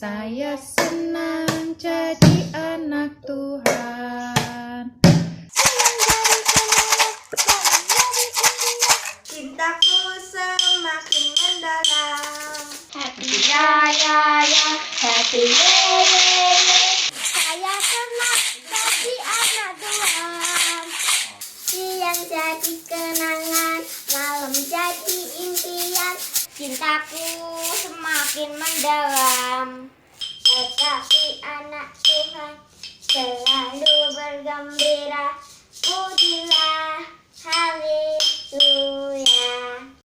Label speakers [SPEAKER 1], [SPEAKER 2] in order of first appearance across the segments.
[SPEAKER 1] Saya senang jadi anak Tuhan.
[SPEAKER 2] Cintaku semakin mendalam.
[SPEAKER 3] Happy ya ya ya, happy ye. Saya senang jadi anak Tuhan. Siang jadi kenangan, malam jadi impian. Cintaku semakin mendalam. Tetapi anak Tuhan selalu bergembira. Pujilah, haleluya.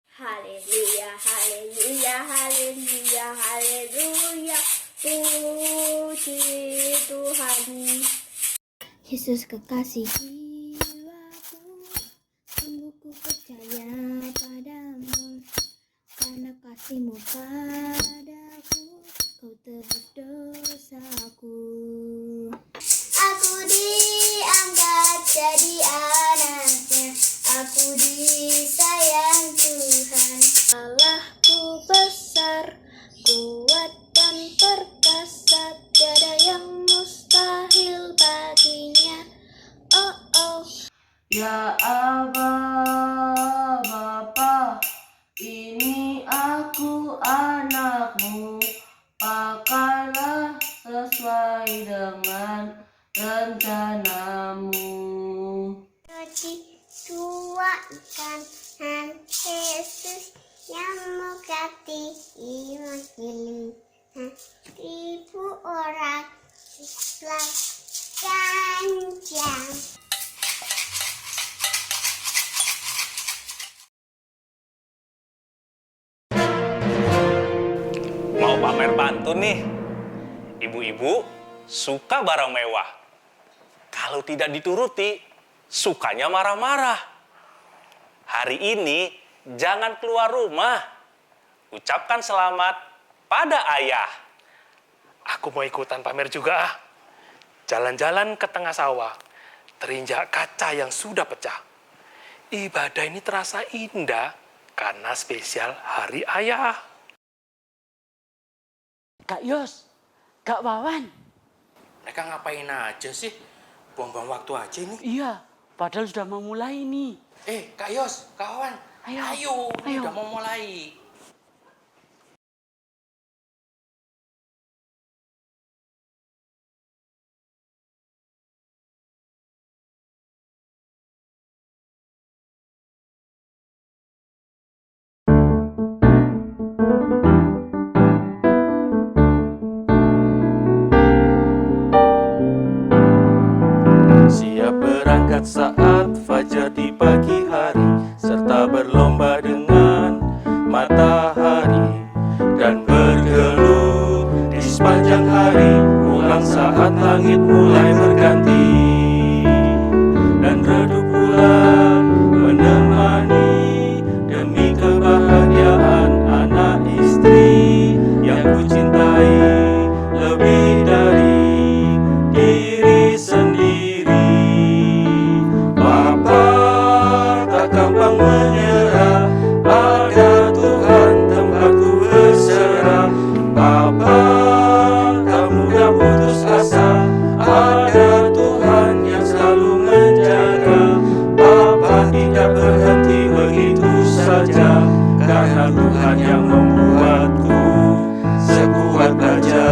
[SPEAKER 3] Haleluya, haleluya, haleluya, haleluya. Puji Tuhan. Yesus kekasih jiwaku, sungguh ku percaya padamu. Karena kasih-Mu padaku, Kau tebus dosaku. Aku diangkat jadi anaknya, aku disayang Tuhan. Allahku besar, kuat dan perkasa, tiada yang mustahil baginya. Oh oh.
[SPEAKER 2] Ya Aba, Bapa, ini aku anakmu, pakailah sesuai dengan rencanamu.
[SPEAKER 3] Tuakan Yesus yang mengasihi makin 5.000 orang Islam ganjang.
[SPEAKER 4] Mau pamer pantun nih. Ibu-ibu suka barang mewah. Kalau tidak dituruti, sukanya marah-marah. Hari ini jangan keluar rumah. Ucapkan selamat pada ayah.
[SPEAKER 5] Aku mau ikutan pamer juga ah. Jalan-jalan ke tengah sawah, terinjak kaca yang sudah pecah. Ibadah ini terasa indah karena spesial Hari Ayah.
[SPEAKER 6] Kak Yos, Kak Wawan.
[SPEAKER 7] Mereka ngapain aja sih? Buang-buang waktu aja ini.
[SPEAKER 6] Iya, padahal sudah mau mulai nih.
[SPEAKER 7] Kak Yos, kawan.
[SPEAKER 6] Ayo.
[SPEAKER 7] Udah mau mulai.
[SPEAKER 8] Siap berangkat saat fajar di pagi hari, serta berlomba dengan matahari, dan bergelut di sepanjang hari, pulang saat langit mulai berganti, dan redup bulan menemani, demi kebahagiaan anak istri yang ku cintai lebih dari diri sendiri. Gampang menyerah, pada Tuhan tempatku berserah. Bapa, tak mudah putus asa, ada Tuhan yang selalu menjaga. Bapa tidak berhenti begitu saja, karena Tuhan yang membuatku sekuat baja.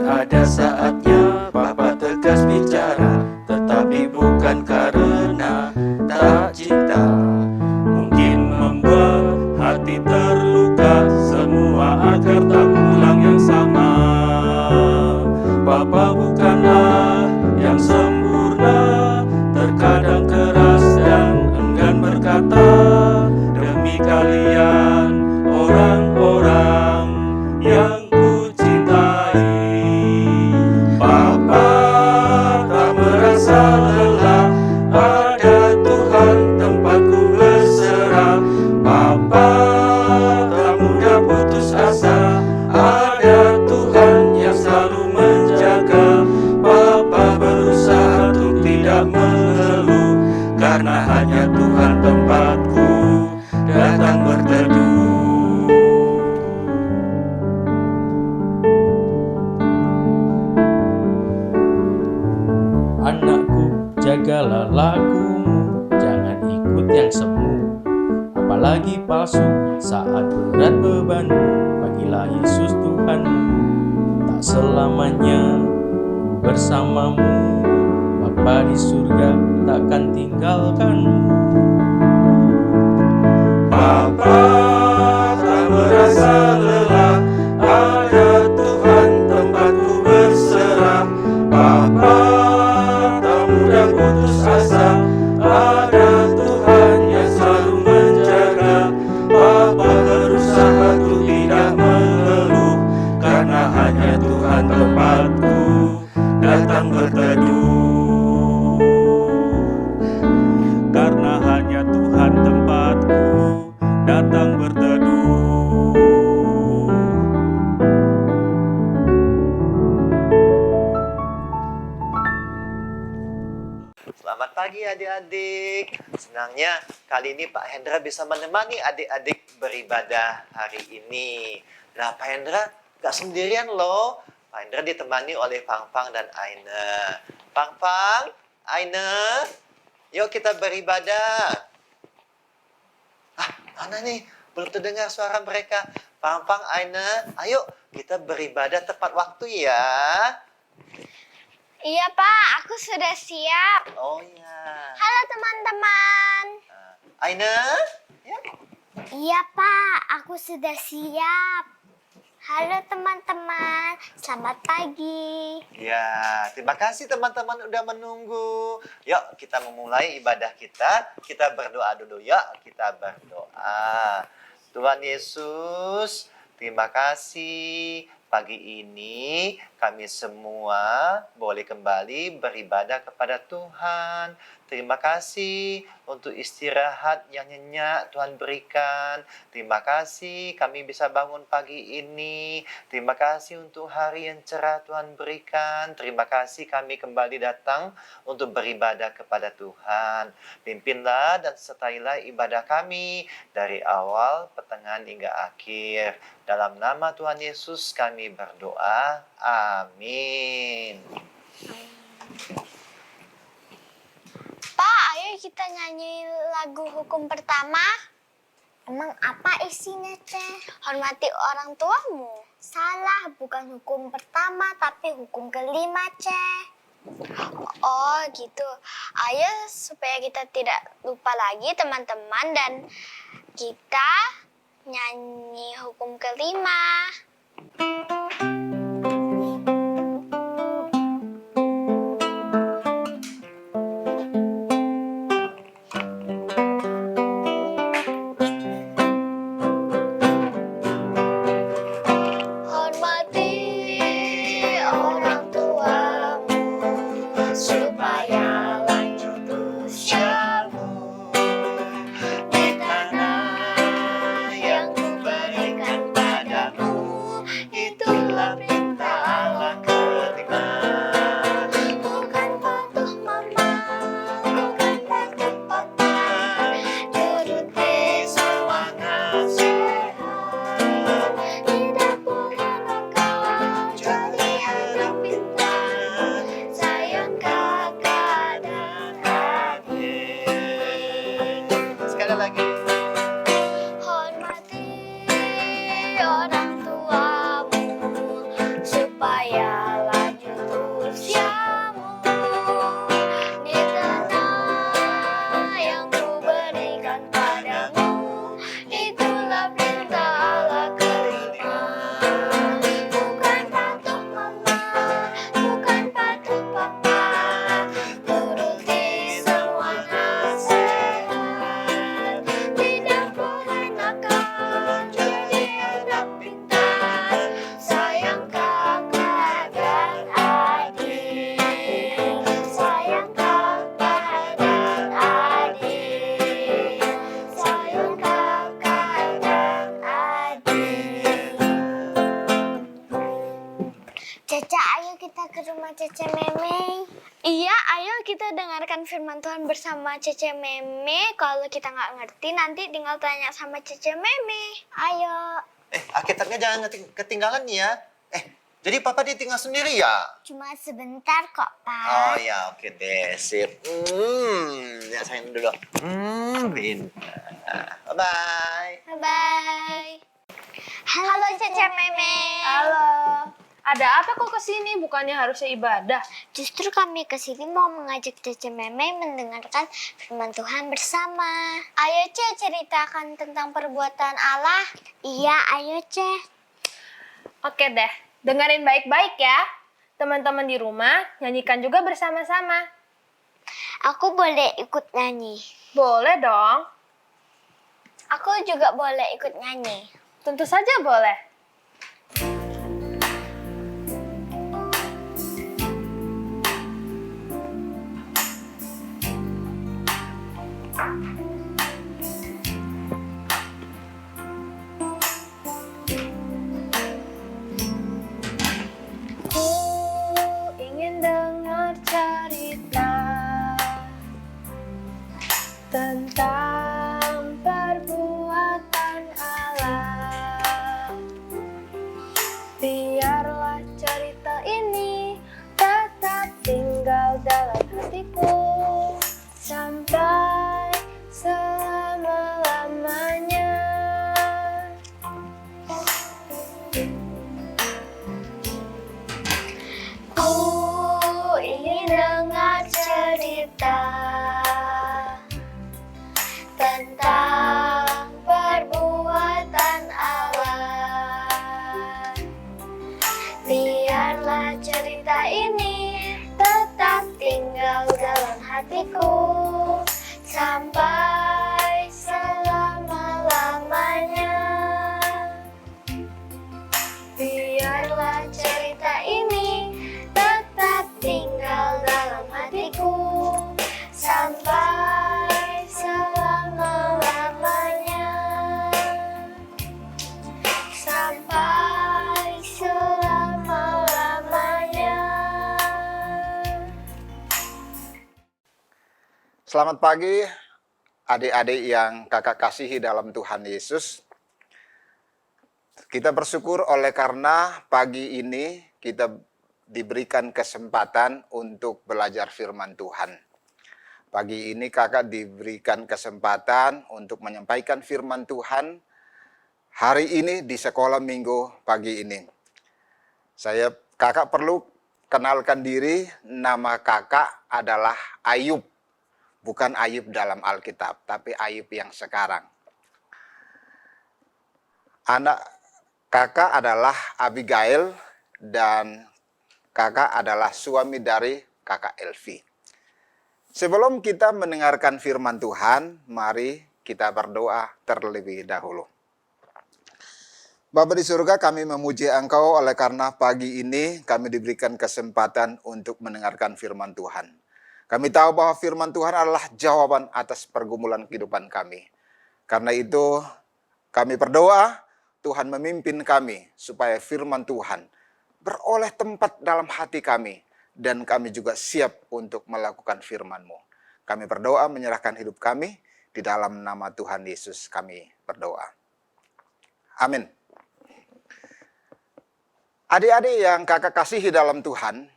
[SPEAKER 8] Ada saatnya Papa tegas bicara, tetapi bukan karena tak cinta. Mungkin membuat hati terluka, semua agar tak pulang yang sama. Papa bukanlah yang sempurna, terkadang keras dan enggan berkata. Demi kalian orang-orang yang lelah, ada Tuhan tempatku berserah. Papa tak mudah putus asa, ada Tuhan yang selalu menjaga. Papa berusaha untuk tidak mengeluh, karena hanya Tuhan tempatku perilakumu, jangan ikut yang semu, apalagi palsu saat berat bebanmu. Bagilah Yesus Tuhanmu, tak selamanya ku bersamamu. Bapa di surga takkan tinggalkanmu. Bapa tak merasa lelah, ada Tuhan tempatku berserah. Bapa tak mudah putus asa, ada Tuhan yang selalu menjaga. Bapa berusaha untuk tidak mengeluh, karena hanya Tuhan tempatku datang berteduh. Karena hanya Tuhan tempatku datang berteduh.
[SPEAKER 9] Selamat pagi adik-adik. Senangnya kali ini Pak Hendra bisa menemani adik-adik beribadah hari ini. Nah Pak Hendra gak sendirian loh. Pak Hendra ditemani oleh Pang-Pang dan Aina. Pang-Pang, Aina, yuk kita beribadah. Mana nih? Belum terdengar suara mereka. Pang-Pang, Aina, ayo kita beribadah tepat waktu ya.
[SPEAKER 3] Iya Pak, aku sudah siap.
[SPEAKER 9] Oh ya.
[SPEAKER 3] Halo teman-teman.
[SPEAKER 9] Aina, ya.
[SPEAKER 3] Iya Pak, aku sudah siap. Halo teman-teman, selamat pagi.
[SPEAKER 9] Ya, terima kasih teman-teman udah menunggu. Yuk kita memulai ibadah kita. Kita berdoa dulu ya. Kita berdoa. Tuhan Yesus, terima kasih. Pagi ini kami semua boleh kembali beribadah kepada Tuhan. Terima kasih untuk istirahat yang nyenyak Tuhan berikan. Terima kasih kami bisa bangun pagi ini. Terima kasih untuk hari yang cerah Tuhan berikan. Terima kasih kami kembali datang untuk beribadah kepada Tuhan. Pimpinlah dan sertailah ibadah kami dari awal, pertengahan hingga akhir. Dalam nama Tuhan Yesus kami berdoa. Amin.
[SPEAKER 3] Pak, ayo kita nyanyi lagu hukum pertama. Emang apa isinya, Teh? Hormati orang tuamu. Salah, bukan hukum pertama, tapi hukum kelima, Teh. Oh, gitu. Ayo supaya kita tidak lupa lagi, teman-teman, dan kita nyanyi hukum kelima. Cece Meme. Iya, ayo kita dengarkan firman Tuhan bersama Cece Meme. Kalau kita nggak ngerti, nanti tinggal tanya sama Cece Meme. Ayo.
[SPEAKER 9] Alkitabnya jangan ketinggalan ya. Jadi papa ditinggal sendiri ya?
[SPEAKER 3] Cuma sebentar kok,
[SPEAKER 9] Oh
[SPEAKER 3] Pak.
[SPEAKER 9] ya, oke deh, sip. Ya sayang dulu. Pintar. Bye-bye.
[SPEAKER 3] Bye-bye. Halo, Cece Meme.
[SPEAKER 1] Halo. Ada apa kok kesini? Bukannya harusnya ibadah?
[SPEAKER 3] Justru kami kesini mau mengajak Cece Meme mendengarkan firman Tuhan bersama. Ayo, Ce, ceritakan tentang perbuatan Allah. Iya, ayo, Ce.
[SPEAKER 1] Oke deh, dengerin baik-baik ya. Teman-teman di rumah nyanyikan juga bersama-sama.
[SPEAKER 3] Aku boleh ikut nyanyi.
[SPEAKER 1] Boleh dong.
[SPEAKER 3] Aku juga boleh ikut nyanyi.
[SPEAKER 1] Tentu saja boleh. Ku ingin dengar cerita tentang perbuatan Allah. Biarlah cerita ini tetap tinggal dalam hatiku sampai selama-lamanya. Ku ingin dengar cerita tentang perbuatan Allah. Biarlah cerita ini tetap tinggal dalam hatiku sampai selama-lamanya. Biarlah cerita ini tetap tinggal dalam hatiku sampai selama-lamanya. Sampai selama-lamanya.
[SPEAKER 10] Selamat pagi adik-adik yang kakak kasihi dalam Tuhan Yesus. Kita bersyukur oleh karena pagi ini kita diberikan kesempatan untuk belajar firman Tuhan. Pagi ini kakak diberikan kesempatan untuk menyampaikan firman Tuhan hari ini di sekolah minggu pagi ini. Kakak perlu kenalkan diri, nama kakak adalah Ayub. Bukan Ayub dalam Alkitab, tapi Ayub yang sekarang. Anak kakak adalah Abigail dan kakak adalah suami dari kakak Elvi. Sebelum kita mendengarkan firman Tuhan, mari kita berdoa terlebih dahulu. Bapa di surga, kami memuji Engkau oleh karena pagi ini kami diberikan kesempatan untuk mendengarkan firman Tuhan. Kami tahu bahwa firman Tuhan adalah jawaban atas pergumulan kehidupan kami. Karena itu kami berdoa, Tuhan memimpin kami supaya firman Tuhan beroleh tempat dalam hati kami. Dan kami juga siap untuk melakukan firman-Mu. Kami berdoa menyerahkan hidup kami, di dalam nama Tuhan Yesus kami berdoa. Amin. Adik-adik yang kakak kasihi dalam Tuhan,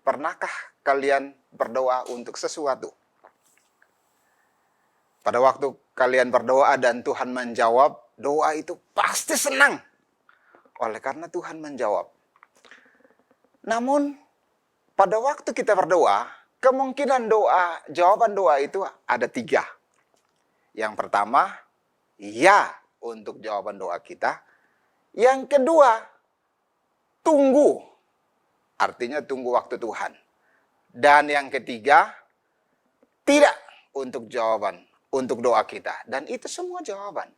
[SPEAKER 10] pernahkah kalian berdoa untuk sesuatu? Pada waktu kalian berdoa dan Tuhan menjawab, doa itu pasti senang. Oleh karena Tuhan menjawab. Namun, pada waktu kita berdoa, kemungkinan jawaban doa itu ada 3. Yang pertama, ya untuk jawaban doa kita. Yang kedua, tunggu. Artinya tunggu waktu Tuhan. Dan yang ketiga, tidak untuk jawaban, untuk doa kita. Dan itu semua jawaban.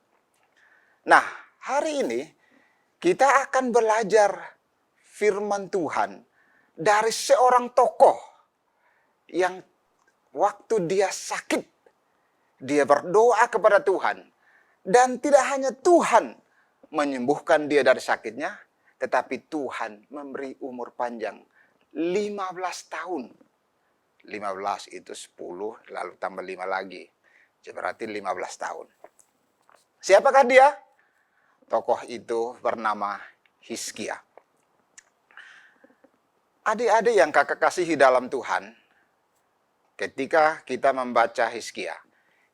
[SPEAKER 10] Nah, hari ini kita akan belajar firman Tuhan dari seorang tokoh yang waktu dia sakit, dia berdoa kepada Tuhan. Dan tidak hanya Tuhan menyembuhkan dia dari sakitnya, tetapi Tuhan memberi umur panjang 15 tahun. 15 itu 10, lalu tambah 5 lagi. Jadi berarti 15 tahun. Siapakah dia? Tokoh itu bernama Hizkia. Adik-adik yang kakak kasihi dalam Tuhan, ketika kita membaca Hizkia,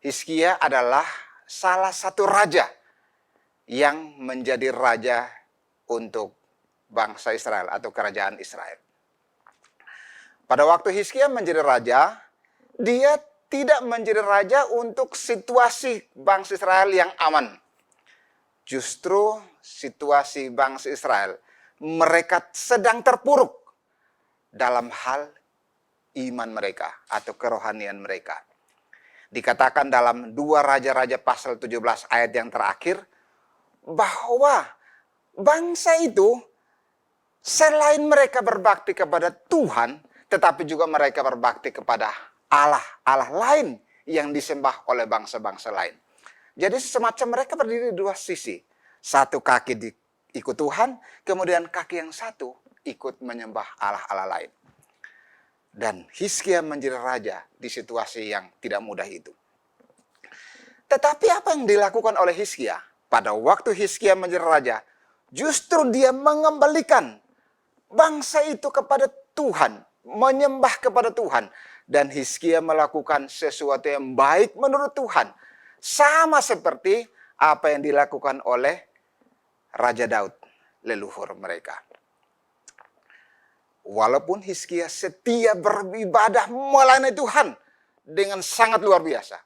[SPEAKER 10] Hizkia adalah salah satu raja yang menjadi raja untuk bangsa Israel atau kerajaan Israel. Pada waktu Hizkia menjadi raja, dia tidak menjadi raja untuk situasi bangsa Israel yang aman. Justru situasi bangsa Israel, mereka sedang terpuruk dalam hal iman mereka atau kerohanian mereka. Dikatakan dalam 2 Raja-Raja pasal 17 ayat yang terakhir, bahwa bangsa itu selain mereka berbakti kepada Tuhan, tetapi juga mereka berbakti kepada Allah lain yang disembah oleh bangsa-bangsa lain. Jadi semacam mereka berdiri di 2 sisi. Satu kaki ikut Tuhan, kemudian kaki yang satu ikut menyembah Allah lain. Dan Hizkia menjadi raja di situasi yang tidak mudah itu. Tetapi apa yang dilakukan oleh Hizkia? Pada waktu Hizkia menjadi raja, justru dia mengembalikan bangsa itu kepada Tuhan, menyembah kepada Tuhan. Dan Hizkia melakukan sesuatu yang baik menurut Tuhan. Sama seperti apa yang dilakukan oleh Raja Daud, leluhur mereka. Walaupun Hizkia setia beribadah melayani Tuhan dengan sangat luar biasa.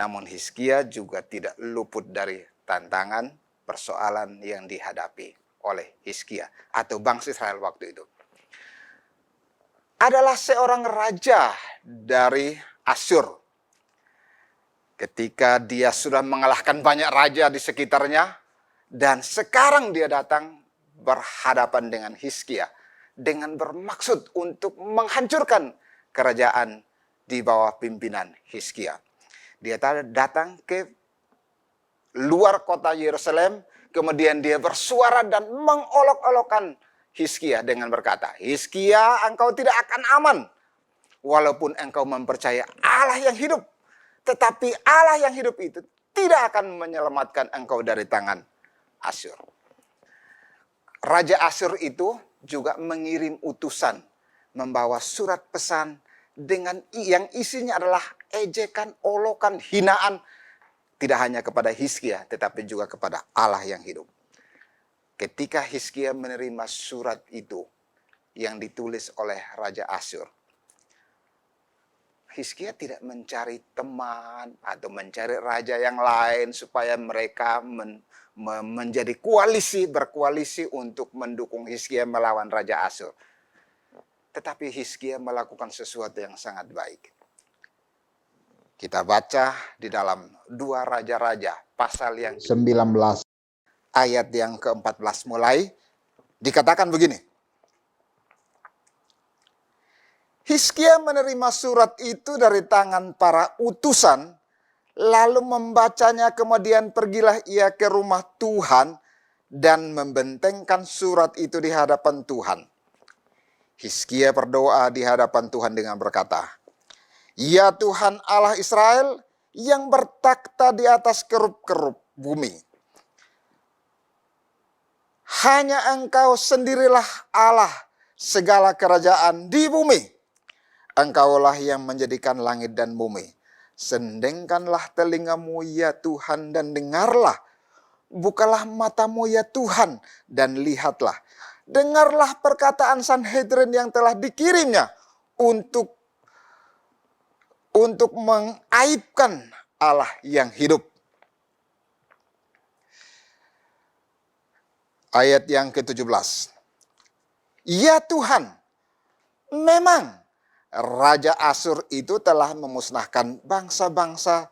[SPEAKER 10] Namun Hizkia juga tidak luput dari tantangan, persoalan yang dihadapi oleh Hizkia atau bangsa Israel waktu itu. Adalah seorang raja dari Asyur. Ketika dia sudah mengalahkan banyak raja di sekitarnya, dan sekarang dia datang berhadapan dengan Hizkia dengan bermaksud untuk menghancurkan kerajaan di bawah pimpinan Hizkia. Dia datang ke luar kota Yerusalem, kemudian dia bersuara dan mengolok-olokkan Hizkia dengan berkata, Hizkia, engkau tidak akan aman walaupun engkau mempercayai Allah yang hidup. Tetapi Allah yang hidup itu tidak akan menyelamatkan engkau dari tangan Asyur. Raja Asyur itu juga mengirim utusan membawa surat pesan dengan yang isinya adalah ejekan, olokan, hinaan tidak hanya kepada Hizkia tetapi juga kepada Allah yang hidup. Ketika Hizkia menerima surat itu yang ditulis oleh Raja Asyur, Hizkia tidak mencari teman atau mencari raja yang lain supaya mereka menjadi berkoalisi untuk mendukung Hizkia melawan Raja Asyur. Tetapi Hizkia melakukan sesuatu yang sangat baik. Kita baca di dalam 2 Raja-Raja pasal yang 19 ayat yang ke-14 mulai dikatakan begini. Hizkia menerima surat itu dari tangan para utusan, lalu membacanya, kemudian pergilah ia ke rumah Tuhan dan membentengkan surat itu di hadapan Tuhan. Hizkia berdoa di hadapan Tuhan dengan berkata, Ya Tuhan Allah Israel yang bertakhta di atas kerup-kerup bumi, hanya Engkau sendirilah Allah segala kerajaan di bumi. Engkaulah yang menjadikan langit dan bumi. Sendengkanlah telingamu ya Tuhan dan dengarlah. Bukalah matamu ya Tuhan dan lihatlah. Dengarlah perkataan Sanhedrin yang telah dikirimnya untuk mengaibkan Allah yang hidup. Ayat yang ke-17. Ya Tuhan, memang Raja Asyur itu telah memusnahkan bangsa-bangsa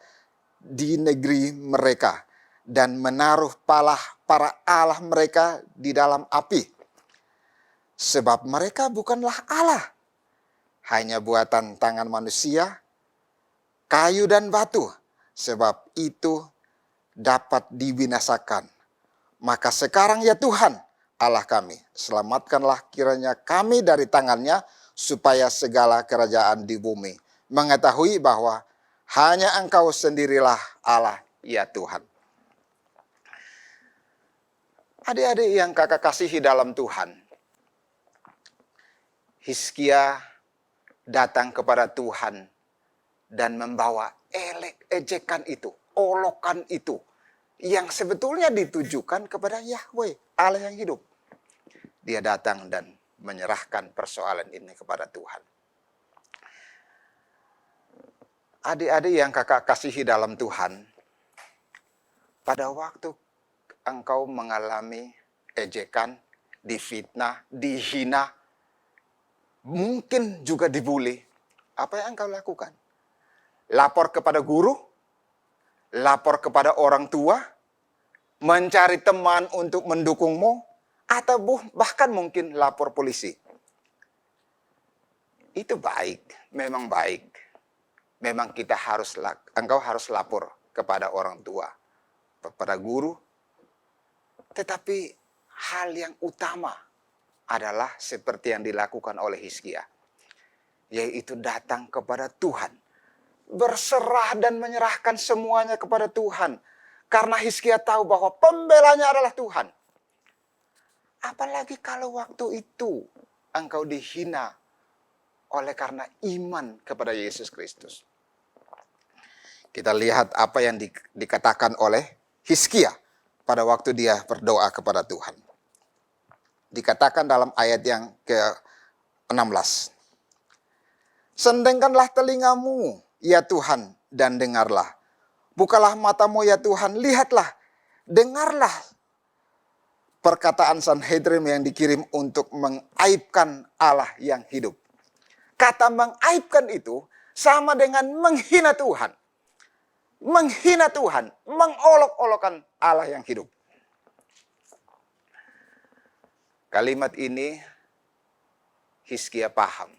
[SPEAKER 10] di negeri mereka dan menaruh para Allah mereka di dalam api. Sebab mereka bukanlah Allah, hanya buatan tangan manusia, kayu dan batu. Sebab itu dapat dibinasakan. Maka sekarang ya Tuhan, Allah kami, selamatkanlah kiranya kami dari tangannya, supaya segala kerajaan di bumi mengetahui bahwa hanya Engkau sendirilah Allah, ya Tuhan. Adik-adik yang kakak kasihi dalam Tuhan, Hizkia datang kepada Tuhan dan membawa ejekan itu, olokan itu, yang sebetulnya ditujukan kepada Yahweh, Allah yang hidup. Dia datang dan menyerahkan persoalan ini kepada Tuhan. Adik-adik yang kakak kasihi dalam Tuhan, pada waktu engkau mengalami ejekan, difitnah, dihina, mungkin juga dibully, apa yang engkau lakukan? Lapor kepada guru, lapor kepada orang tua, mencari teman untuk mendukungmu, atau bahkan mungkin lapor polisi. Itu baik, memang baik. Memang engkau harus lapor kepada orang tua, kepada guru. Tetapi hal yang utama adalah seperti yang dilakukan oleh Hizkia, yaitu datang kepada Tuhan, berserah dan menyerahkan semuanya kepada Tuhan. Karena Hizkia tahu bahwa pembelanya adalah Tuhan. Apalagi kalau waktu itu engkau dihina oleh karena iman kepada Yesus Kristus. Kita lihat apa yang dikatakan oleh Hizkia pada waktu dia berdoa kepada Tuhan. Dikatakan dalam ayat yang ke-16. Sendengkanlah telingamu, ya Tuhan, dan dengarlah. Bukalah matamu, ya Tuhan, lihatlah, dengarlah perkataan Sanhedrin yang dikirim untuk mengaibkan Allah yang hidup. Kata mengaibkan itu sama dengan menghina Tuhan. Menghina Tuhan, mengolok-olokkan Allah yang hidup. Kalimat ini Hizkia paham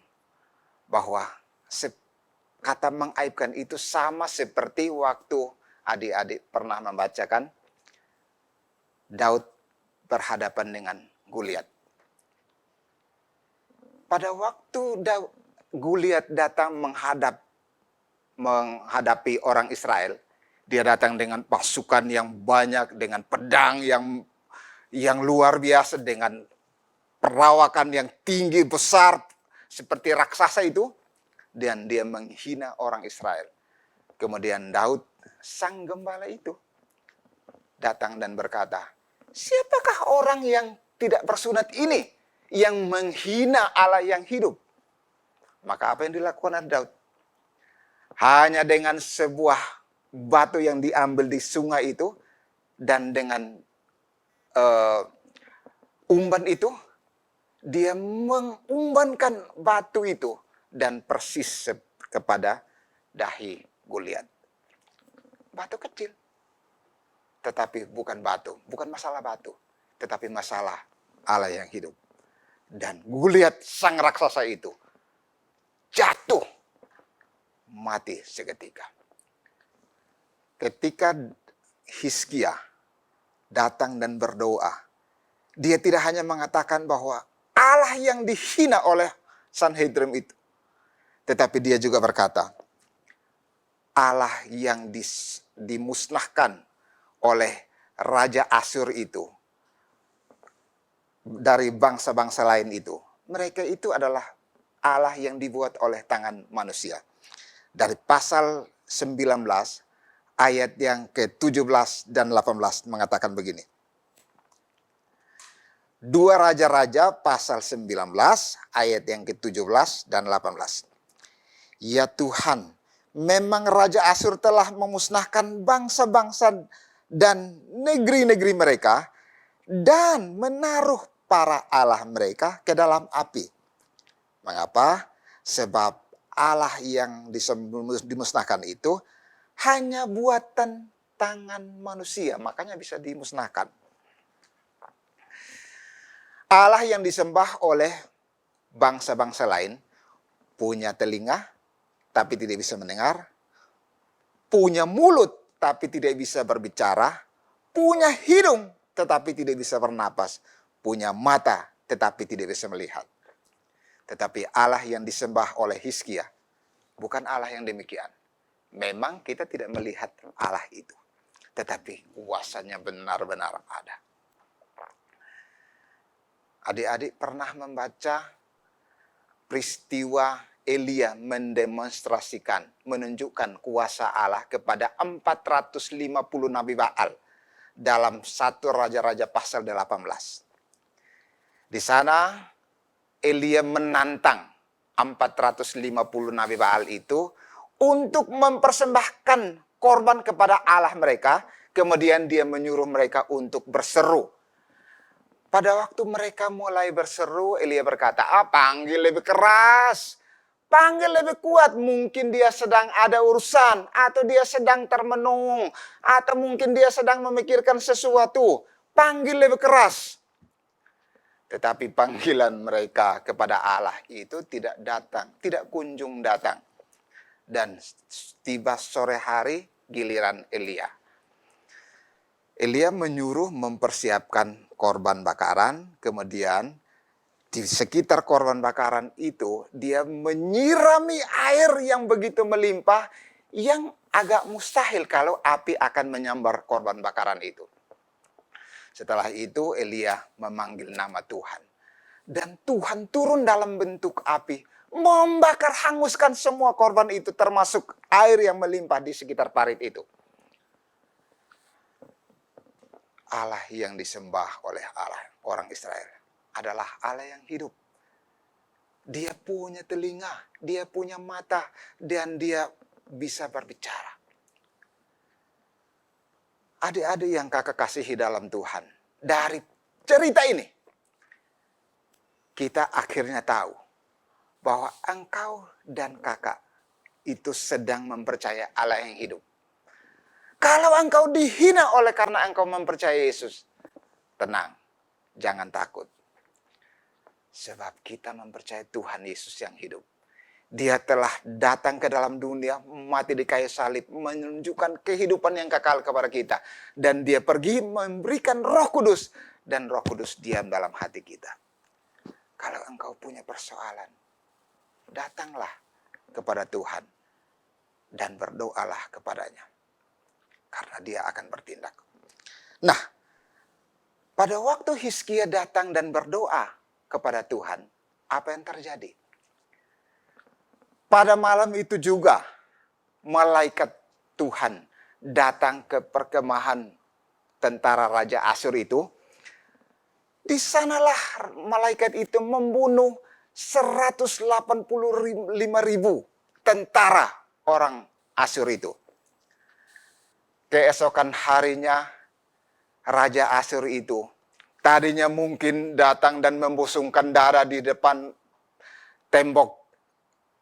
[SPEAKER 10] bahwa kata mengaibkan itu sama seperti waktu adik-adik pernah membacakan Daud berhadapan dengan Goliat. Pada waktu Goliat datang menghadapi orang Israel, dia datang dengan pasukan yang banyak, dengan pedang yang luar biasa, dengan perawakan yang tinggi besar seperti raksasa itu, dan dia menghina orang Israel. Kemudian Daud, sang gembala itu, datang dan berkata, siapakah orang yang tidak bersunat ini yang menghina Allah yang hidup? Maka apa yang dilakukan oleh Daud? Hanya dengan sebuah batu yang diambil di sungai itu, dan dengan umban itu, dia mengumbankan batu itu dan persis kepada dahi Goliat. Batu kecil. Tetapi bukan batu, bukan masalah batu, tetapi masalah Allah yang hidup. Dan Goliat sang raksasa itu jatuh mati seketika. Ketika Hizkia datang dan berdoa, dia tidak hanya mengatakan bahwa Allah yang dihina oleh Sanhedrin itu, tetapi dia juga berkata, Allah yang dimusnahkan oleh Raja Asyur itu dari bangsa-bangsa lain itu, mereka itu adalah Allah yang dibuat oleh tangan manusia. Dari pasal 19 ayat yang ke-17 dan 18 mengatakan begini. 2 Raja-Raja pasal 19 ayat yang ke-17 dan 18. Ya Tuhan, memang Raja Asyur telah memusnahkan bangsa-bangsa dan negeri-negeri mereka dan menaruh para Allah mereka ke dalam api. Mengapa? Sebab Allah yang dimusnahkan itu hanya buatan tangan manusia, makanya bisa dimusnahkan. Allah yang disembah oleh bangsa-bangsa lain punya telinga tapi tidak bisa mendengar, punya mulut tapi tidak bisa berbicara, punya hidung tetapi tidak bisa bernapas, punya mata tetapi tidak bisa melihat. Tetapi Allah yang disembah oleh Hizkia bukan Allah yang demikian. Memang kita tidak melihat Allah itu, tetapi kuasanya benar-benar ada. Adik-adik pernah membaca peristiwa Elia mendemonstrasikan, menunjukkan kuasa Allah kepada 450 Nabi Baal dalam 1 Raja-Raja pasal 18. Di sana Elia menantang 450 Nabi Baal itu untuk mempersembahkan korban kepada Allah mereka. Kemudian dia menyuruh mereka untuk berseru. Pada waktu mereka mulai berseru, Elia berkata, panggil lebih keras, panggil lebih kuat. Mungkin dia sedang ada urusan, atau dia sedang termenung, atau mungkin dia sedang memikirkan sesuatu. Panggil lebih keras. Tetapi panggilan mereka kepada Allah itu tidak datang, tidak kunjung datang. Dan tiba sore hari, giliran Elia. Elia menyuruh mempersiapkan korban bakaran, kemudian di sekitar korban bakaran itu dia menyirami air yang begitu melimpah yang agak mustahil kalau api akan menyambar korban bakaran itu. Setelah itu Elia memanggil nama Tuhan. Dan Tuhan turun dalam bentuk api, membakar hanguskan semua korban itu termasuk air yang melimpah di sekitar parit itu. Allah yang disembah oleh orang Israel adalah Allah yang hidup. Dia punya telinga, dia punya mata, dan dia bisa berbicara. Adik-adik yang kakak kasihi dalam Tuhan, dari cerita ini, kita akhirnya tahu bahwa engkau dan kakak itu sedang mempercayai Allah yang hidup. Kalau engkau dihina oleh karena engkau mempercayai Yesus, tenang, jangan takut. Sebab kita mempercayai Tuhan Yesus yang hidup. Dia telah datang ke dalam dunia, mati di kayu salib, menunjukkan kehidupan yang kekal kepada kita. Dan dia pergi memberikan Roh Kudus, dan Roh Kudus diam dalam hati kita. Kalau engkau punya persoalan, datanglah kepada Tuhan dan berdoalah kepadanya. Karena dia akan bertindak. Nah, pada waktu Hizkia datang dan berdoa kepada Tuhan, apa yang terjadi? Pada malam itu juga, malaikat Tuhan datang ke perkemahan tentara Raja Asyur itu. Di sanalah malaikat itu membunuh 185.000 tentara orang Asyur itu. Keesokan harinya, Raja Asyur itu tadinya mungkin datang dan membusungkan darah di depan tembok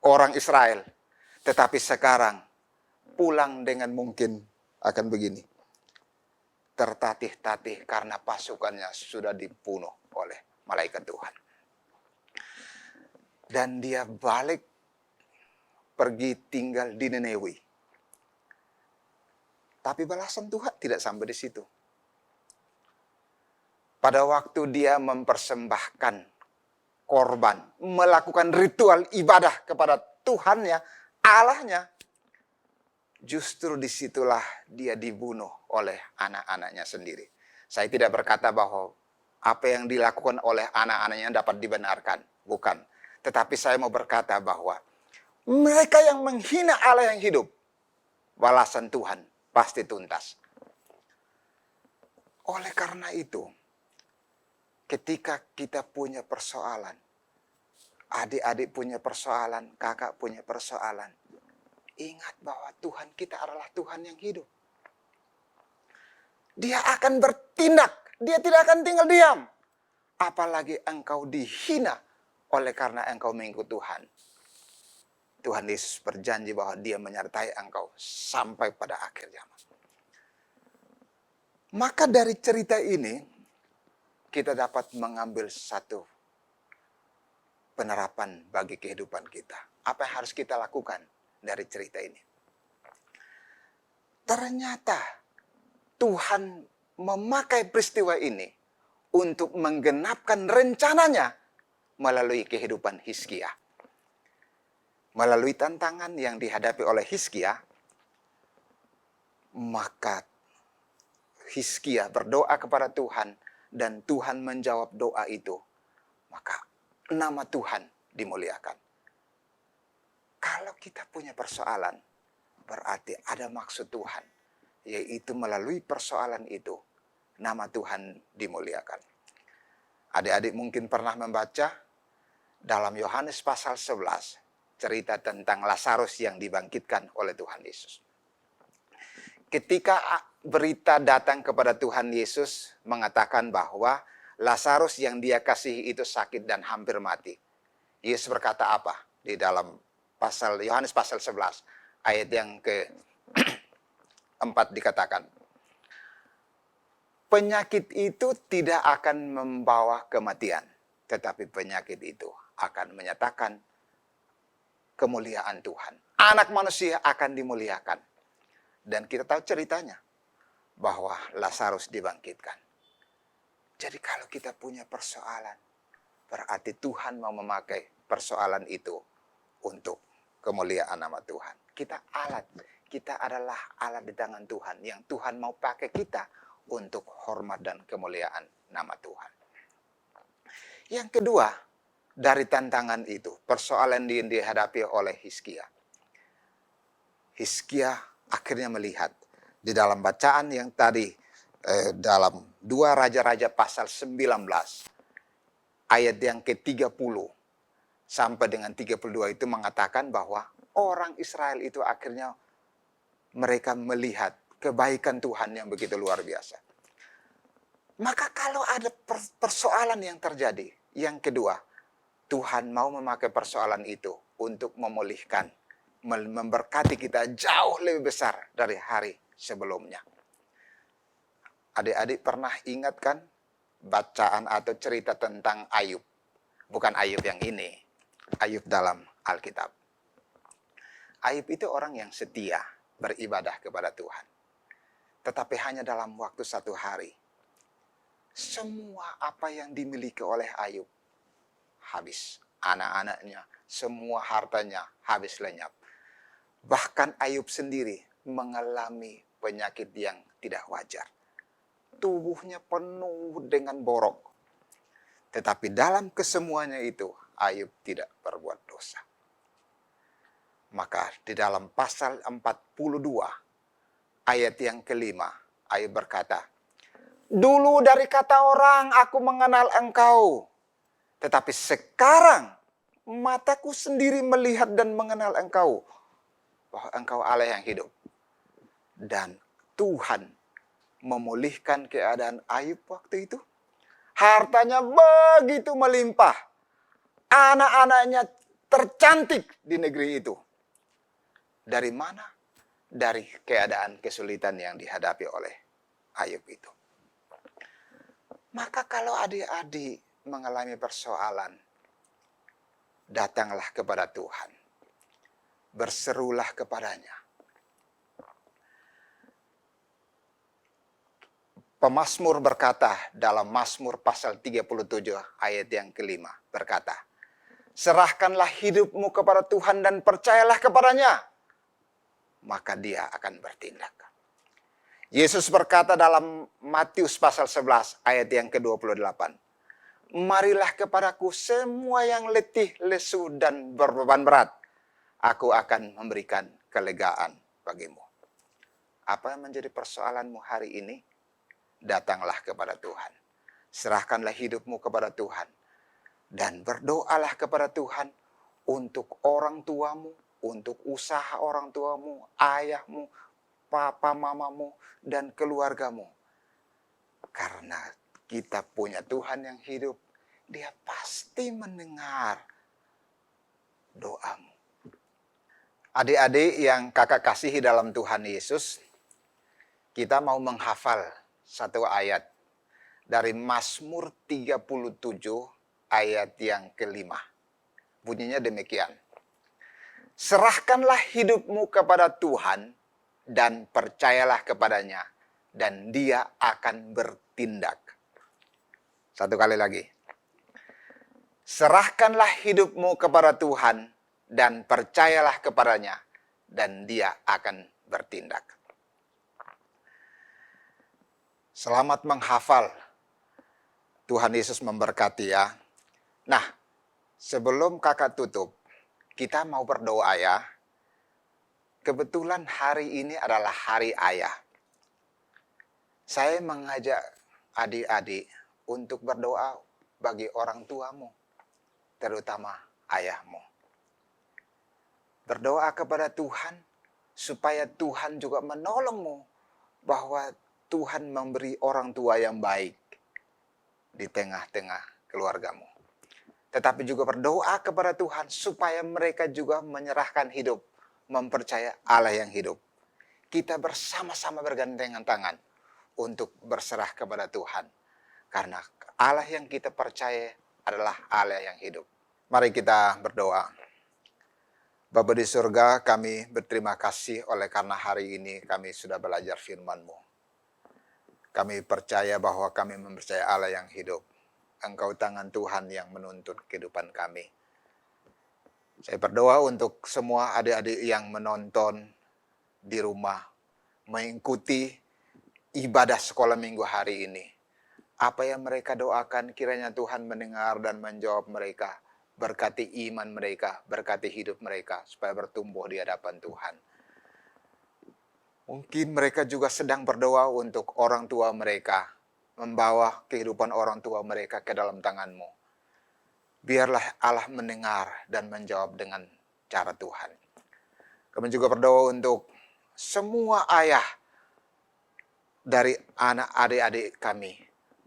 [SPEAKER 10] orang Israel. Tetapi sekarang pulang dengan mungkin akan begini. Tertatih-tatih karena pasukannya sudah dibunuh oleh malaikat Tuhan. Dan dia balik pergi tinggal di Nineveh. Tapi balasan Tuhan tidak sampai di situ. Pada waktu dia mempersembahkan korban, melakukan ritual ibadah kepada Tuhannya, Allahnya, justru disitulah dia dibunuh oleh anak-anaknya sendiri. Saya tidak berkata bahwa apa yang dilakukan oleh anak-anaknya dapat dibenarkan. Bukan. Tetapi saya mau berkata bahwa mereka yang menghina Allah yang hidup, balasan Tuhan pasti tuntas. Oleh karena itu, ketika kita punya persoalan, adik-adik punya persoalan, kakak punya persoalan, ingat bahwa Tuhan kita adalah Tuhan yang hidup. Dia akan bertindak, dia tidak akan tinggal diam. Apalagi engkau dihina oleh karena engkau mengikut Tuhan. Tuhan Yesus berjanji bahwa dia menyertai engkau sampai pada akhir zaman. Maka dari cerita ini, kita dapat mengambil satu penerapan bagi kehidupan kita. Apa yang harus kita lakukan dari cerita ini? Ternyata Tuhan memakai peristiwa ini untuk menggenapkan rencananya melalui kehidupan Hizkia. Melalui tantangan yang dihadapi oleh Hizkia, maka Hizkia berdoa kepada Tuhan dan Tuhan menjawab doa itu. Maka nama Tuhan dimuliakan. Kalau kita punya persoalan, berarti ada maksud Tuhan, yaitu melalui persoalan itu, nama Tuhan dimuliakan. Adik-adik mungkin pernah membaca dalam Yohanes pasal 11, cerita tentang Lazarus yang dibangkitkan oleh Tuhan Yesus. Ketika berita datang kepada Tuhan Yesus mengatakan bahwa Lazarus yang dia kasihi itu sakit dan hampir mati. Yesus berkata apa? Di dalam Yohanes pasal 11 ayat yang ke-4 dikatakan, penyakit itu tidak akan membawa kematian, tetapi penyakit itu akan menyatakan kemuliaan Tuhan. Anak manusia akan dimuliakan. Dan kita tahu ceritanya bahwa Lazarus dibangkitkan. Jadi kalau kita punya persoalan, berarti Tuhan mau memakai persoalan itu untuk kemuliaan nama Tuhan. Kita adalah alat di tangan Tuhan yang Tuhan mau pakai kita untuk hormat dan kemuliaan nama Tuhan. Yang kedua, dari tantangan itu, persoalan yang dihadapi oleh Hizkia. Hizkia akhirnya melihat di dalam bacaan yang tadi dalam 2 Raja-Raja pasal 19 ayat yang ke-30 sampai dengan 32 itu mengatakan bahwa orang Israel itu akhirnya mereka melihat kebaikan Tuhan yang begitu luar biasa. Maka kalau ada persoalan yang terjadi, yang kedua, Tuhan mau memakai persoalan itu untuk memulihkan, memberkati kita jauh lebih besar dari hari sebelumnya. Adik-adik pernah ingat kan bacaan atau cerita tentang Ayub? Bukan Ayub yang ini, Ayub dalam Alkitab. Ayub itu orang yang setia beribadah kepada Tuhan. Tetapi hanya dalam waktu 1 hari, semua apa yang dimiliki oleh Ayub habis. Anak-anaknya, semua hartanya habis lenyap. Bahkan Ayub sendiri mengalami penyakit yang tidak wajar. Tubuhnya penuh dengan borok. Tetapi dalam kesemuanya itu, Ayub tidak berbuat dosa. Maka di dalam pasal 42, ayat yang ke-5, Ayub berkata, dulu dari kata orang aku mengenal engkau. Tetapi sekarang mataku sendiri melihat dan mengenal engkau. Bahwa engkau Allah yang hidup. Dan Tuhan memulihkan keadaan Ayub waktu itu. Hartanya begitu melimpah. Anak-anaknya tercantik di negeri itu. Dari mana? Dari keadaan kesulitan yang dihadapi oleh Ayub itu. Maka kalau adik-adik mengalami persoalan, datanglah kepada Tuhan. Berserulah kepadanya. Pemazmur berkata dalam Mazmur pasal 37 ayat yang ke-5 berkata, serahkanlah hidupmu kepada Tuhan dan percayalah kepadanya, maka dia akan bertindak. Yesus berkata dalam Matius pasal 11 ayat yang ke-28, marilah kepadaku semua yang letih, lesu, dan berbeban berat. Aku akan memberikan kelegaan bagimu. Apa yang menjadi persoalanmu hari ini? Datanglah kepada Tuhan. Serahkanlah hidupmu kepada Tuhan. Dan berdoalah kepada Tuhan untuk orang tuamu, untuk usaha orang tuamu, ayahmu, papa, mamamu, dan keluargamu. Karena kita punya Tuhan yang hidup, Dia pasti mendengar doamu. Adik-adik yang kakak kasihi dalam Tuhan Yesus, kita mau menghafal satu ayat dari Mazmur 37 ayat yang ke-5. Bunyinya demikian. Serahkanlah hidupmu kepada Tuhan dan percayalah kepadanya, dan Dia akan bertindak. Satu kali lagi. Serahkanlah hidupmu kepada Tuhan dan percayalah kepadanya, dan Dia akan bertindak. Selamat menghafal. Tuhan Yesus memberkati ya. Nah, Sebelum kakak tutup, kita mau berdoa ya. Kebetulan hari ini adalah hari ayah. Saya mengajak adik-adik untuk berdoa bagi orang tuamu, terutama ayahmu. Berdoa kepada Tuhan, supaya Tuhan juga menolongmu, bahwa Tuhan memberi orang tua yang baik di tengah-tengah keluargamu. Tetapi juga berdoa kepada Tuhan, supaya mereka juga menyerahkan hidup, mempercaya Allah yang hidup. Kita bersama-sama bergandengan tangan untuk berserah kepada Tuhan. Karena Allah yang kita percaya adalah Allah yang hidup. Mari kita berdoa. Bapa di surga, kami berterima kasih oleh karena hari ini kami sudah belajar firman-Mu. Kami percaya bahwa kami mempercayai Allah yang hidup. Engkau tangan Tuhan yang menuntun kehidupan kami. Saya berdoa untuk semua adik-adik yang menonton di rumah, mengikuti ibadah sekolah minggu hari ini. Apa yang mereka doakan, kiranya Tuhan mendengar dan menjawab mereka. Berkati iman mereka, berkati hidup mereka, supaya bertumbuh di hadapan Tuhan. Mungkin mereka juga sedang berdoa untuk orang tua mereka, membawa kehidupan orang tua mereka ke dalam tangan-Mu. Biarlah Allah mendengar dan menjawab dengan cara Tuhan. Kami juga berdoa untuk semua ayah dari anak adik-adik kami.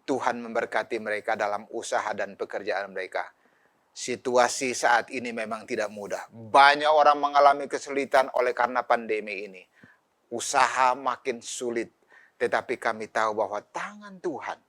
[SPEAKER 10] Tuhan memberkati mereka dalam usaha dan pekerjaan mereka. Situasi saat ini memang tidak mudah. Banyak orang mengalami kesulitan oleh karena pandemi ini. Usaha makin sulit. Tetapi kami tahu bahwa tangan Tuhan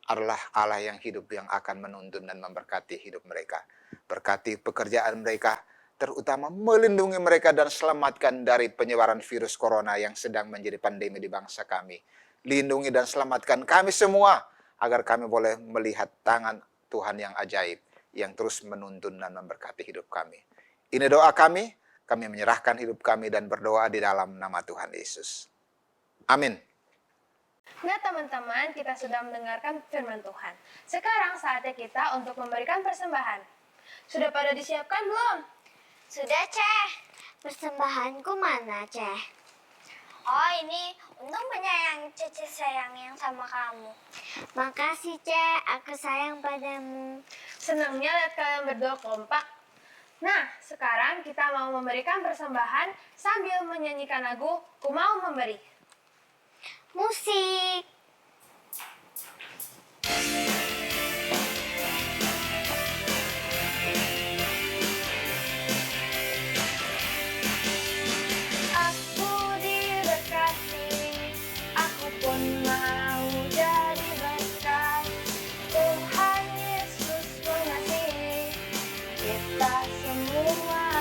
[SPEAKER 10] adalah Allah yang hidup yang akan menuntun dan memberkati hidup mereka. Berkati pekerjaan mereka, terutama melindungi mereka dan selamatkan dari penyebaran virus corona yang sedang menjadi pandemi di bangsa kami. Lindungi dan selamatkan kami semua, agar kami boleh melihat tangan Tuhan yang ajaib, yang terus menuntun dan memberkati hidup kami. Ini doa kami menyerahkan hidup kami dan berdoa di dalam nama Tuhan Yesus. Amin.
[SPEAKER 1] Nah teman-teman, kita sudah mendengarkan firman Tuhan. Sekarang saatnya kita untuk memberikan persembahan. Sudah pada disiapkan belum?
[SPEAKER 3] Sudah, Ceh. Persembahanku mana, Ceh? Oh, ini untuk menyayangi Cece sayang yang sama kamu. Makasih, Ceh. Aku sayang padamu.
[SPEAKER 1] Senangnya lihat kalian berdua kompak. Nah, sekarang kita mau memberikan persembahan sambil menyanyikan lagu Ku Mau Memberi.
[SPEAKER 3] Musik.
[SPEAKER 1] Aku diberkati, aku pun mau jadi berkat. Tuhan Yesus mengasihi kita semua.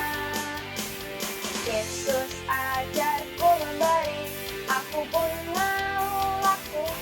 [SPEAKER 1] Yesus ajarku memberi, aku pun mau lakukan.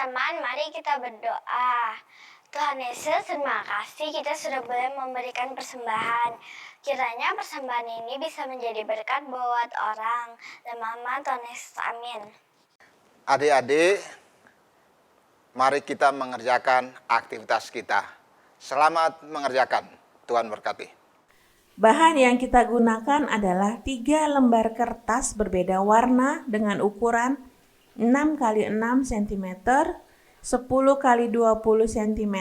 [SPEAKER 3] teman-teman, mari kita berdoa. Tuhan Yesus, terima kasih kita sudah boleh memberikan persembahan. Kiranya persembahan ini bisa menjadi berkat buat orang. Dan Mama Tuhan Yesus, amin.
[SPEAKER 10] Adik-adik, mari kita mengerjakan aktivitas kita. Selamat mengerjakan. Tuhan berkati.
[SPEAKER 11] Bahan yang kita gunakan adalah 3 lembar kertas berbeda warna dengan ukuran 6 x 6 cm, 10 x 20 cm,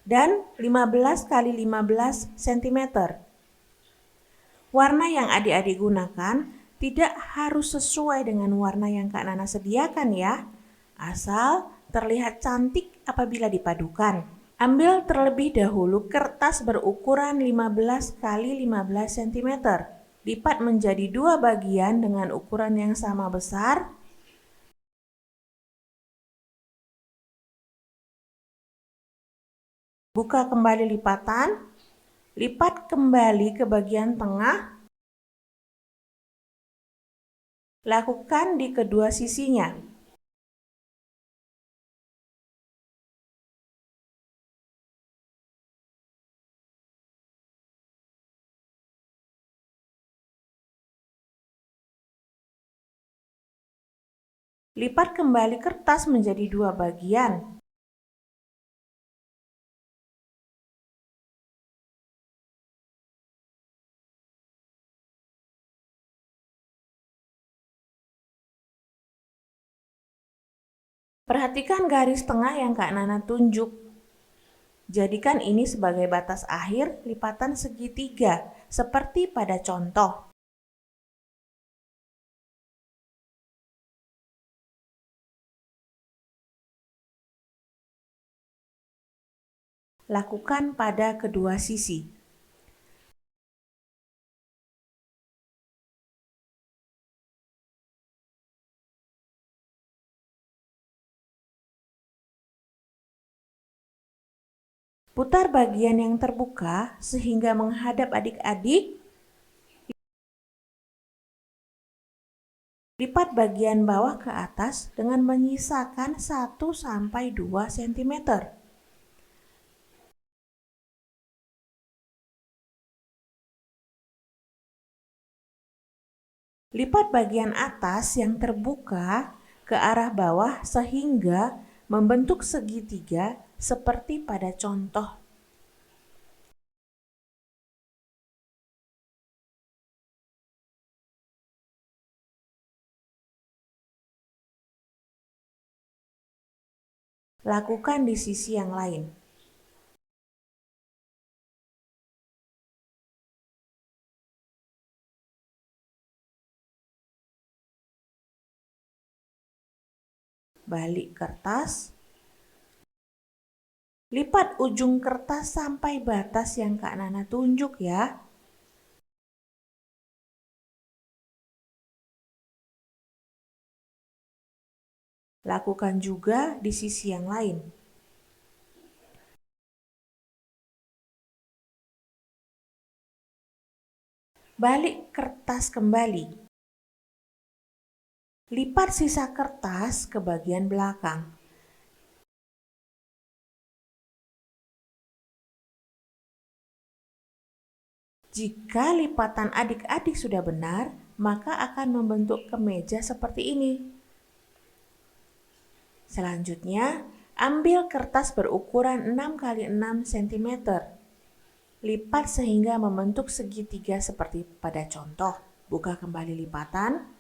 [SPEAKER 11] dan 15 x 15 cm. Warna yang adik-adik gunakan tidak harus sesuai dengan warna yang Kak Nana sediakan ya, asal terlihat cantik apabila dipadukan. Ambil terlebih dahulu kertas berukuran 15 x 15 cm. Lipat menjadi 2 bagian dengan ukuran yang sama besar. Buka kembali lipatan. Lipat kembali ke bagian tengah. Lakukan di kedua sisinya. Lipat kembali kertas menjadi 2 bagian. Perhatikan garis tengah yang Kak Nana tunjuk. Jadikan ini sebagai batas akhir lipatan segitiga, seperti pada contoh. Lakukan pada kedua sisi. Putar bagian yang terbuka sehingga menghadap adik-adik. Lipat bagian bawah ke atas dengan menyisakan 1-2 cm. Lipat bagian atas yang terbuka ke arah bawah sehingga membentuk segitiga seperti pada contoh. Lakukan di sisi yang lain. Balik kertas. Lipat ujung kertas sampai batas yang Kak Nana tunjuk ya. Lakukan juga di sisi yang lain. Balik kertas kembali. Lipat sisa kertas ke bagian belakang. Jika lipatan adik-adik sudah benar, maka akan membentuk kemeja seperti ini. Selanjutnya, ambil kertas berukuran 6 x 6 cm. Lipat sehingga membentuk segitiga seperti pada contoh. Buka kembali lipatan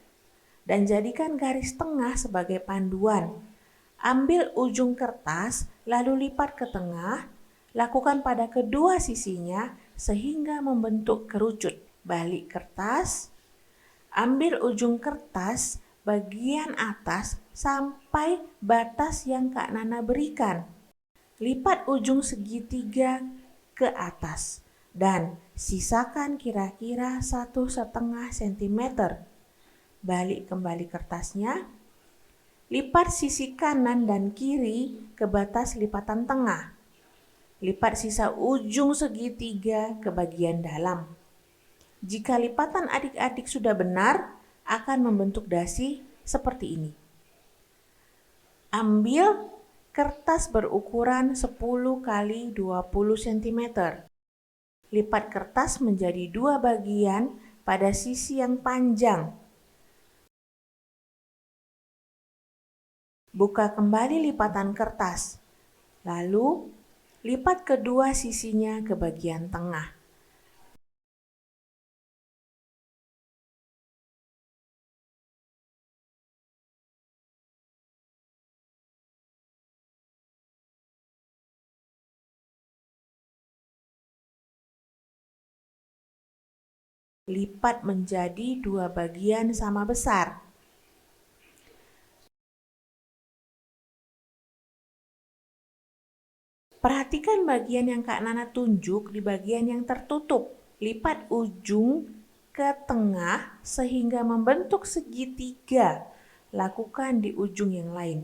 [SPEAKER 11] dan jadikan garis tengah sebagai panduan. Ambil ujung kertas, lalu lipat ke tengah, lakukan pada kedua sisinya sehingga membentuk kerucut. Balik kertas, ambil ujung kertas bagian atas sampai batas yang Kak Nana berikan. Lipat ujung segitiga ke atas dan sisakan kira-kira 1,5 cm. Balik kembali kertasnya, lipat sisi kanan dan kiri ke batas lipatan tengah. Lipat sisa ujung segitiga ke bagian dalam. Jika lipatan adik-adik sudah benar, akan membentuk dasi seperti ini. Ambil kertas berukuran 10 kali 20 cm. Lipat kertas menjadi 2 bagian pada sisi yang panjang. Buka kembali lipatan kertas, lalu lipat kedua sisinya ke bagian tengah. Lipat menjadi 2 bagian sama besar. Perhatikan bagian yang Kak Nana tunjuk di bagian yang tertutup. Lipat ujung ke tengah sehingga membentuk segitiga. Lakukan di ujung yang lain.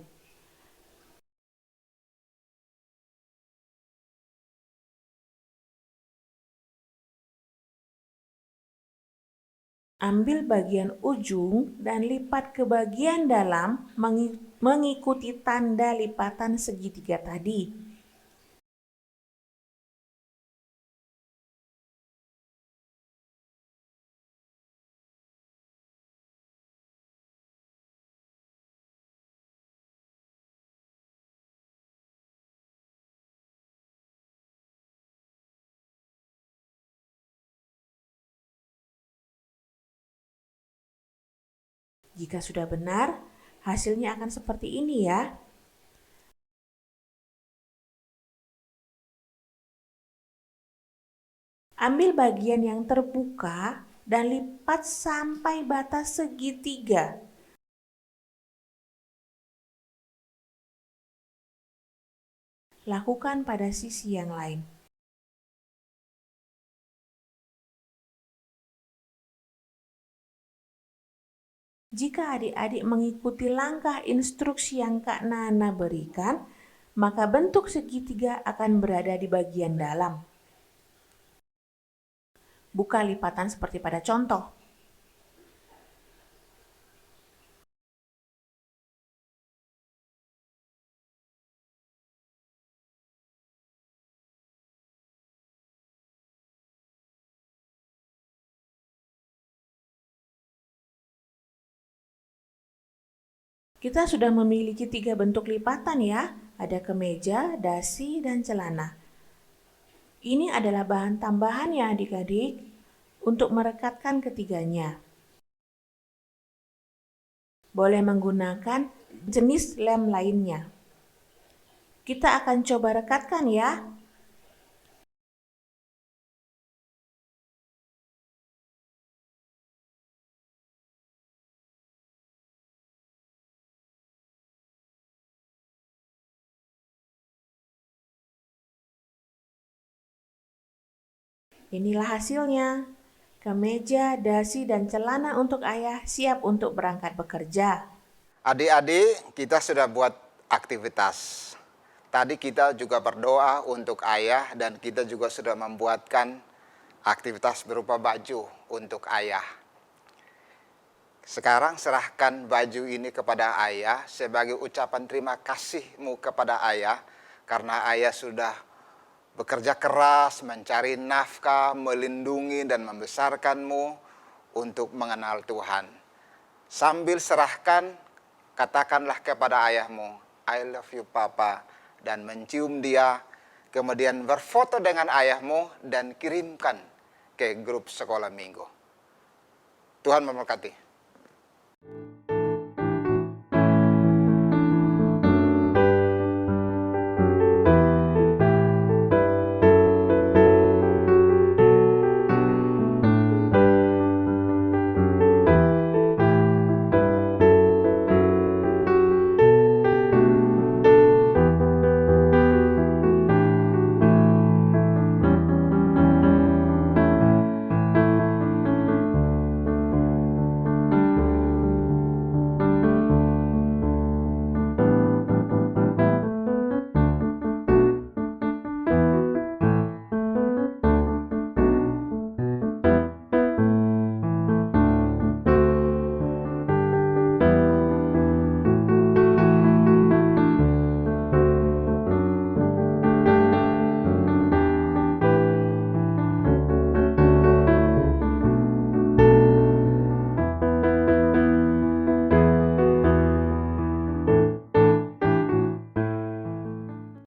[SPEAKER 11] Ambil bagian ujung dan lipat ke bagian dalam mengikuti tanda lipatan segitiga tadi. Jika sudah benar, hasilnya akan seperti ini ya. Ambil bagian yang terbuka dan lipat sampai batas segitiga. Lakukan pada sisi yang lain. Jika adik-adik mengikuti langkah instruksi yang Kak Nana berikan, maka bentuk segitiga akan berada di bagian dalam. Buka lipatan seperti pada contoh. Kita sudah memiliki 3 bentuk lipatan ya, ada kemeja, dasi, dan celana. Ini adalah bahan tambahan ya adik-adik, untuk merekatkan ketiganya. Boleh menggunakan jenis lem lainnya. Kita akan coba rekatkan ya. Inilah hasilnya. Kemeja, dasi, dan celana untuk ayah siap untuk berangkat bekerja.
[SPEAKER 10] Adik-adik, kita sudah buat aktivitas. Tadi kita juga berdoa untuk ayah dan kita juga sudah membuatkan aktivitas berupa baju untuk ayah. Sekarang serahkan baju ini kepada ayah sebagai ucapan terima kasihmu kepada ayah karena ayah sudah bekerja keras, mencari nafkah, melindungi dan membesarkanmu untuk mengenal Tuhan. Sambil serahkan, katakanlah kepada ayahmu, I love you Papa, dan mencium dia, kemudian berfoto dengan ayahmu dan kirimkan ke grup sekolah minggu. Tuhan memberkati.